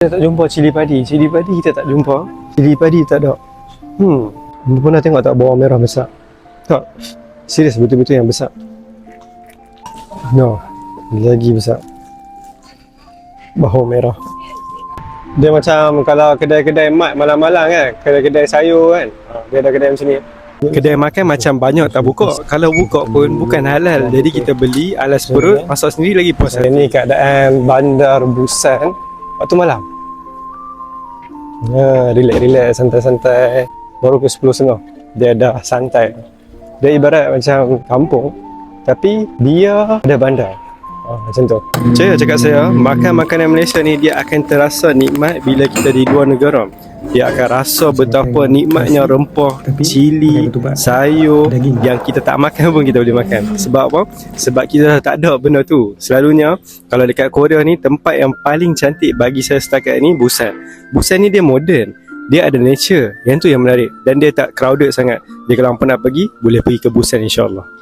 Kita tak jumpa cili padi. Cili padi kita tak jumpa. Cili padi tak ada. Pernah tengok tak bawang merah besar? Tak. Serius, betul-betul yang besar. No. Lagi besar. Bawang merah. Dia macam kalau kedai-kedai mat malam-malam kan, kedai-kedai sayur kan, dia ada kedai macam ni. Kedai makan macam banyak tak buka. Kalau buka pun bukan halal. Jadi kita beli alas perut, masak sendiri lagi puas. Ini keadaan bandar Busan waktu malam. Relax-relax, santai-santai. Baru ke 10.30 dia dah santai. Dia ibarat macam kampung, tapi dia ada bandar. Macam tu. Saya cakap saya, makan makanan Malaysia ni dia akan terasa nikmat bila kita di luar negara. Dia akan rasa betapa nikmatnya rempah, cili, sayur yang kita tak makan pun kita boleh makan. Sebab apa? Sebab kita tak ada benda tu. Selalunya kalau dekat Korea ni, tempat yang paling cantik bagi saya setakat ni Busan. Busan ni dia modern, dia ada nature. Yang tu yang menarik. Dan dia tak crowded sangat. Dia kalau pernah pergi, boleh pergi ke Busan insyaAllah.